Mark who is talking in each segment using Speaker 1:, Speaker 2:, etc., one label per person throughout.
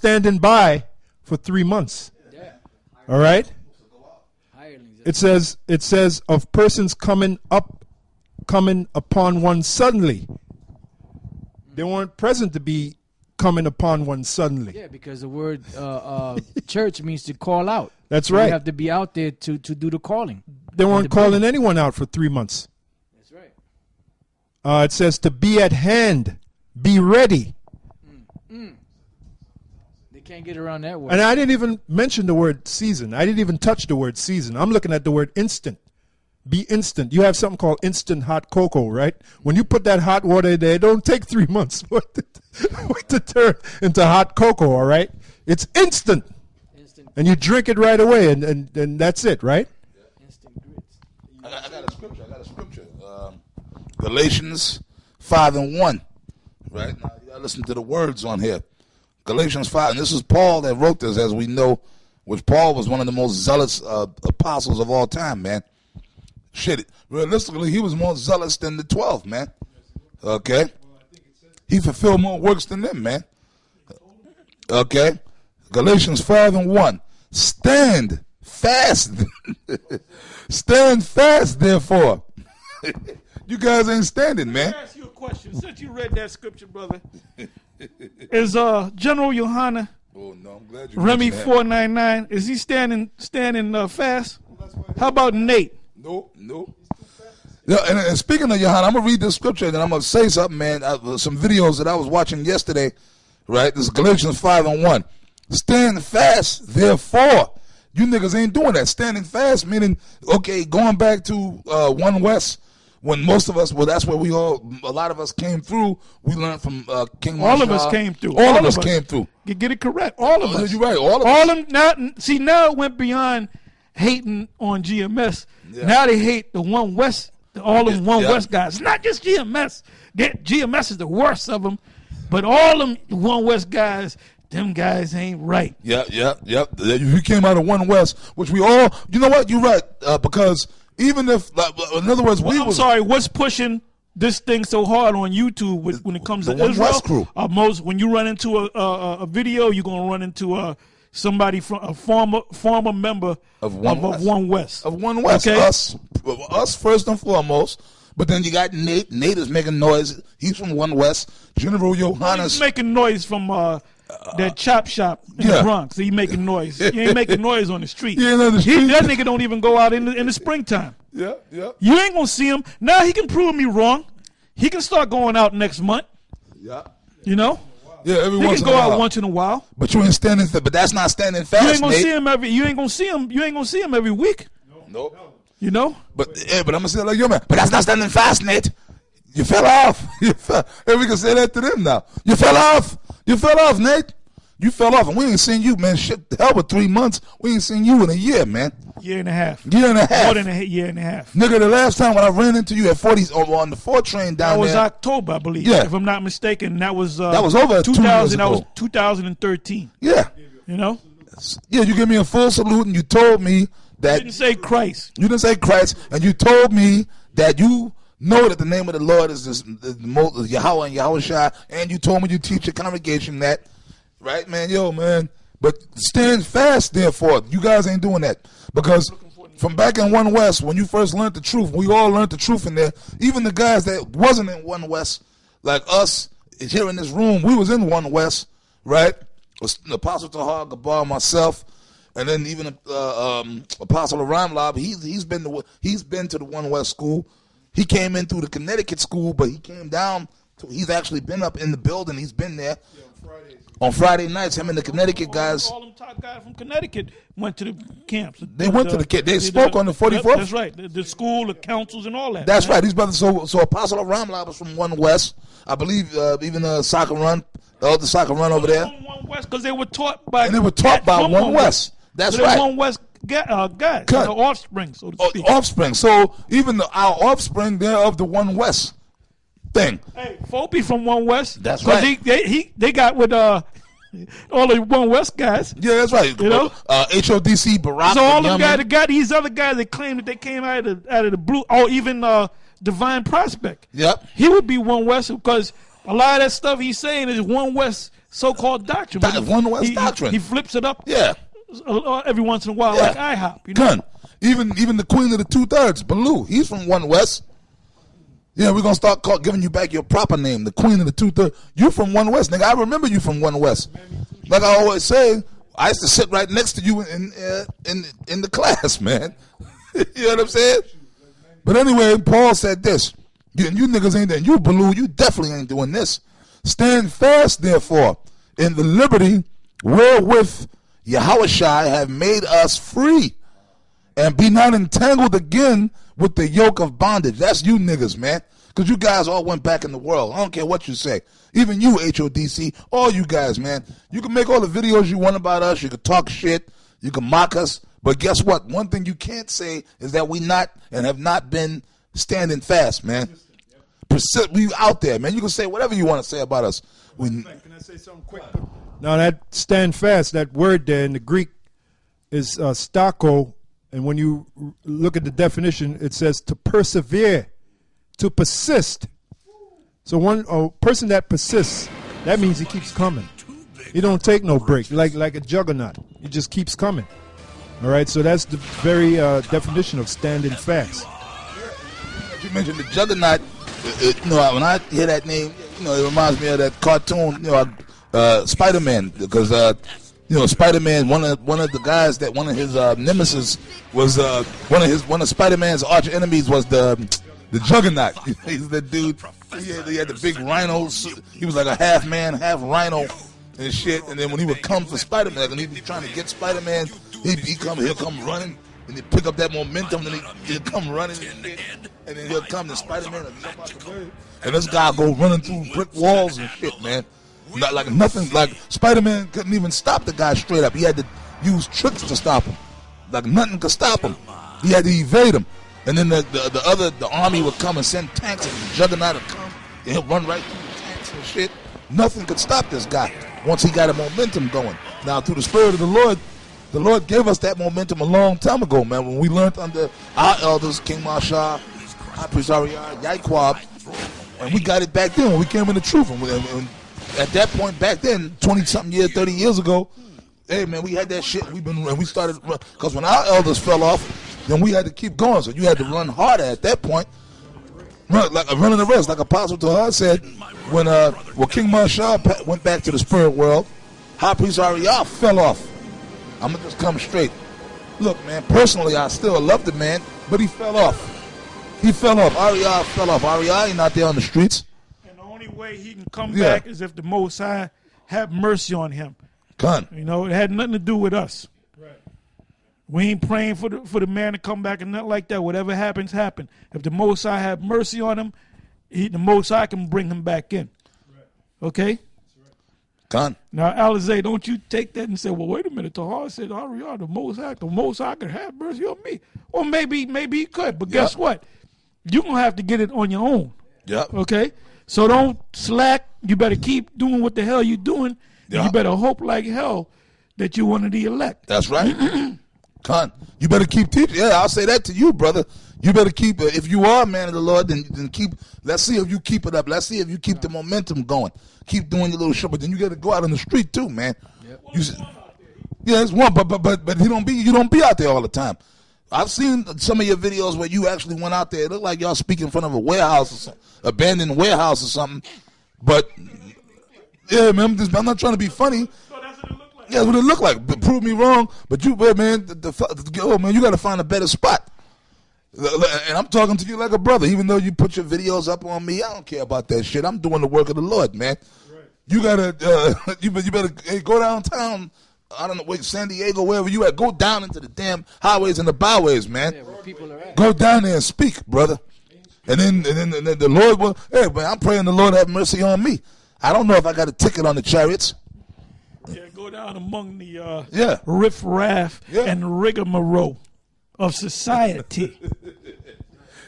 Speaker 1: standing by for 3 months.
Speaker 2: Yeah.
Speaker 1: All right.
Speaker 2: Hirelings.
Speaker 1: It says of persons coming upon one suddenly. They weren't present to be coming upon one suddenly.
Speaker 2: Yeah, because the word church means to call out.
Speaker 1: That's
Speaker 2: So
Speaker 1: right.
Speaker 2: you have to be out there to do the calling.
Speaker 1: They weren't
Speaker 2: the
Speaker 1: calling
Speaker 2: building.
Speaker 1: anyone out for 3 months.
Speaker 2: That's right.
Speaker 1: It says to be at hand, be ready.
Speaker 2: They can't get around that word.
Speaker 1: And I didn't even mention the word season. I didn't even touch the word season. I'm looking at the word instant. Be instant. You have something called instant hot cocoa, right? When you put that hot water there, it don't take 3 months for it to turn into hot cocoa, all right? It's instant. And you drink it right away, and that's it, right?
Speaker 2: Instant grits.
Speaker 3: I got a scripture. Galatians 5:1. Right? Now you gotta listen to the words on here. Galatians 5, and this is Paul that wrote this, as we know, which Paul was one of the most zealous apostles of all time, man. Shit, realistically, he was more zealous than the 12, man. Okay? He fulfilled more works than them, man. Okay? Galatians 5:1. Stand fast. Stand fast, therefore. You guys ain't standing, man.
Speaker 4: Let me ask you a question. Since you read that scripture, brother, is General Yohana
Speaker 3: Oh, no, I'm glad you
Speaker 4: Remy
Speaker 3: mentioned that.
Speaker 4: 499, is he standing fast? How about Nate?
Speaker 3: Nope. Yeah, and speaking of Johanna, I'm going to read this scripture and then I'm going to say something, man. Some videos that I was watching yesterday, right? This is Galatians 5:1. Stand fast, therefore. You niggas ain't doing that. Standing fast, meaning, okay, going back to 1 West, when most of us, well, that's where a lot of us came through. We learned from King Marshall.
Speaker 4: All of us came through.
Speaker 3: All of us came through.
Speaker 4: Get it correct. All of us.
Speaker 3: You're right. All of us.
Speaker 4: Now it went beyond hating on GMS.
Speaker 3: Yeah.
Speaker 4: Now they hate the One West, all them One
Speaker 3: Yeah.
Speaker 4: West guys. Not just GMS. GMS is the worst of them, but all them One West guys, them guys ain't right.
Speaker 3: Yep. You came out of 1 West, which we all, you know what? You're right. Because even if, in other words,
Speaker 4: I'm sorry, what's pushing this thing so hard on YouTube when it comes
Speaker 3: the
Speaker 4: to
Speaker 3: One
Speaker 4: Israel?
Speaker 3: West crew.
Speaker 4: When you run into a video, you're gonna run into somebody from a former member
Speaker 3: Of One West.
Speaker 4: One West.
Speaker 3: Of 1 West.
Speaker 4: Okay?
Speaker 3: Us first and foremost. But then you got Nate. Nate is making noise. He's from 1 West. General Johannes.
Speaker 4: He's making noise from that chop shop in the Bronx. He making noise. He ain't making noise on the street.
Speaker 3: He ain't on the street.
Speaker 4: That nigga don't even go out in the springtime.
Speaker 3: Yeah.
Speaker 4: You ain't gonna see him. Now he can prove me wrong. He can start going out next month.
Speaker 3: Yeah.
Speaker 4: You know?
Speaker 3: Yeah, every
Speaker 4: He
Speaker 3: once
Speaker 4: can
Speaker 3: in
Speaker 4: go
Speaker 3: a while.
Speaker 4: out once in a while.
Speaker 3: But you ain't standing but that's not standing fast,
Speaker 4: You ain't gonna
Speaker 3: Nate.
Speaker 4: see him every. You ain't gonna see him every week.
Speaker 3: Nope.
Speaker 4: You know.
Speaker 3: But I'm gonna say it like yo man. But that's not standing fast, Nate. You fell off. And we can say that to them now. You fell off. Nate. You fell off, and we ain't seen you, man. Shit, the hell with 3 months. We ain't seen you in a year, man.
Speaker 4: Year and a half.
Speaker 3: Year and a half.
Speaker 4: More than a year and a half.
Speaker 3: Nigga, the last time when I ran into you at 40 on the 4 train down
Speaker 4: That was
Speaker 3: there.
Speaker 4: October, I believe.
Speaker 3: Yeah.
Speaker 4: If I'm not mistaken, that was
Speaker 3: over 2 years
Speaker 4: That was
Speaker 3: ago.
Speaker 4: 2013.
Speaker 3: Yeah.
Speaker 4: You know.
Speaker 3: Yeah, you gave me a full salute, and you told me that.
Speaker 4: You didn't say Christ.
Speaker 3: You didn't say Christ, and you told me that you know that the name of the Lord is Yahweh and Yahweh Shai, and you told me you teach your congregation that. Right, man? Yo, man. But stand fast, therefore. You guys ain't doing that. Because from back in 1 West, when you first learned the truth, we all learned the truth in there. Even the guys that wasn't in 1 West, like us, here in this room, we was in 1 West, right? Apostle Tahar, Gabar, myself, and then even Apostle Ramlab, he's been to the 1 West school. He came in through the Connecticut school, but he came down. He's actually been up in the building. He's been there. On Friday nights, him and the Connecticut guys.
Speaker 4: All them top guys from Connecticut went to the camps.
Speaker 3: They went to the camp. They spoke on the 44th.
Speaker 4: That's right. The school, the councils, and all that.
Speaker 3: That's right. These brothers. So Apostle Ramlab was from 1 West. I believe even Soccer Run, the Soccer Run over there.
Speaker 4: 1 West, because they were taught by.
Speaker 3: And they were taught by 1 West. That's
Speaker 4: so
Speaker 3: right.
Speaker 4: 1 West guys, the offspring, so to speak.
Speaker 3: Offspring. So even our offspring, they're of the 1 West thing.
Speaker 4: Hey, Fopi from 1 West.
Speaker 3: That's right.
Speaker 4: They got with all the 1 West guys.
Speaker 3: Yeah, that's right.
Speaker 4: You know,
Speaker 3: HODC, Barack.
Speaker 4: so all them guys, got these other guys that claim that they came out of the blue, or even Divine Prospect.
Speaker 3: Yep.
Speaker 4: He would be 1 West because a lot of that stuff he's saying is 1 West so-called doctrine.
Speaker 3: One West doctrine.
Speaker 4: He flips it up.
Speaker 3: Yeah.
Speaker 4: Every once in a while, like IHOP. You know?
Speaker 3: Gun. Even the Queen of the 2/3, Baloo, he's from One West. Yeah, we're gonna start giving you back your proper name, the Queen of the 2/3. You from One West, nigga. I remember you from One West. Like I always say, I used to sit right next to you in the class, man. You know what I'm saying? But anyway, Paul said this. You niggas ain't that. You Baloo, you definitely ain't doing this. Stand fast, therefore, in the liberty wherewith Yahushua have made us free, and be not entangled again with the yoke of bondage. That's you niggas, man. Because you guys all went back in the world. I don't care what you say. Even you, HODC, all you guys, man. You can make all the videos you want about us. You can talk shit. You can mock us. But guess what? One thing you can't say is that we not and have not been standing fast, man. We out there, man. You can say whatever you want to say about us.
Speaker 1: Can I say something quick? Now, that stand fast, that word there in the Greek is stako. And when you look at the definition, it says to persevere, to persist. So a person that persists, that means he keeps coming. He don't take no break, like a juggernaut. He just keeps coming. All right, so that's the very definition of standing fast.
Speaker 3: You mentioned the juggernaut. When I hear that name, it reminds me of that cartoon, Spider-Man, because Spider-Man, one of the guys that one of his nemesis was one of Spider-Man's arch enemies was the Juggernaut. He's the dude. He had the big rhino suit. He was like a half man, half rhino and shit. And then when he would come for Spider-Man, and he'd be trying to get Spider-Man, he'll come running. And he'd pick up that momentum, and he'll come running and shit. And then he'll come to Spider-Man and jump out the way. And this guy go running through brick walls and shit, man. Not like nothing. Like Spider-Man couldn't even stop the guy straight up. He had to use tricks to stop him. Like nothing could stop him. He had to evade him. And then the army would come and send tanks, and the Juggernaut would come, and he'll run right through the tanks and shit. Nothing could stop this guy once he got a momentum going. Now, through the Spirit of the Lord gave us that momentum a long time ago, man. When we learned under our elders, King Marshall, High Priest Ariah, Yaikwab, and we got it back then when we came in the truth. And at that point back then, 20-something years, 30 years ago, hey, man, we had that shit. We started, because when our elders fell off, then we had to keep going. So you had to run harder at that point. Running the race, like Apostle Tahar said, when King Marshall went back to the spirit world, High Priest Ariah fell off. I'm going to just come straight. Look, man, personally, I still love the man, but he fell off. Ariah fell off. Ariah ain't out there on the streets.
Speaker 4: And the only way he can come back is if the Most High have mercy on him. It had nothing to do with us. Right. We ain't praying for the man to come back and nothing like that. Whatever happens, happen. If the Most High have mercy on him, the Most High can bring him back in. Right. Okay? Now, Alizé, don't you take that and say, well, wait a minute. Tahar said, Ariah, the Most High can have mercy on me. Or maybe he could. But guess what? You're going to have to get it on your own.
Speaker 3: Yep.
Speaker 4: Okay? So don't slack. You better keep doing what the hell you're doing. Yep. You better hope like hell that you're one of the elect.
Speaker 3: That's right. You better keep teaching. Yeah, I'll say that to you, brother. You better keep it. If you are a man of the Lord, then keep. Let's see if you keep it up. Let's see if you keep the momentum going. Keep doing your little shit, but then you got to go out on the street too, man. Yep. It's one, but you don't be out there all the time. I've seen some of your videos where you actually went out there. It looked like y'all speak in front of a warehouse or something, abandoned warehouse or something. But yeah, man, I'm not trying to be funny. Yeah, that's what it looked like. But prove me wrong. But you, man, you got to find a better spot. And I'm talking to you like a brother. Even though you put your videos up on me, I don't care about that shit. I'm doing the work of the Lord, man. Right. You gotta, you better go downtown. I don't know, San Diego, wherever you at. Go down into the damn highways and the byways, man.
Speaker 2: Yeah, where people are at.
Speaker 3: Go down there and speak, brother. And then the Lord will. Hey, man, I'm praying the Lord have mercy on me. I don't know if I got a ticket on the chariots.
Speaker 4: Yeah, go down among the riff-raff and rigmarole of society.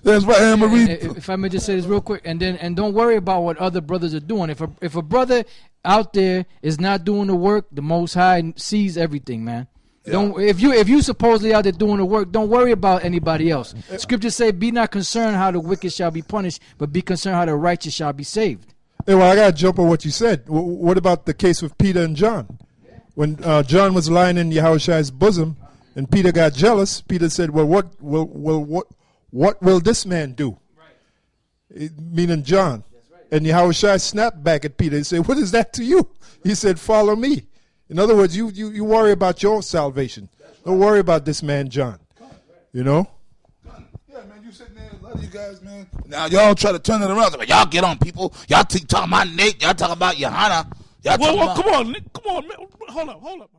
Speaker 3: That's right, Anne-Marie.
Speaker 2: If I may just say this real quick, and don't worry about what other brothers are doing. If a brother out there is not doing the work, the Most High sees everything, man. Yeah. If you supposedly out there doing the work, don't worry about anybody else. Scriptures say, "Be not concerned how the wicked shall be punished, but be concerned how the righteous shall be saved."
Speaker 1: Hey, well, I got to jump on what you said. What about the case with Peter and John? When John was lying in Yahushua's bosom and Peter got jealous, Peter said, well, what will this man do? Right. Meaning John. Right. And Yahushua snapped back at Peter and said, what is that to you? He said, follow me. In other words, you worry about your salvation. Don't worry about this man, John. You know?
Speaker 3: Yeah, man, you sitting there, a lot of you guys, man. Now, y'all try to turn it around. Y'all get on, people. Y'all talking about Nate. Y'all talking about Johanna. Y'all
Speaker 4: well, come on, man. Hold up.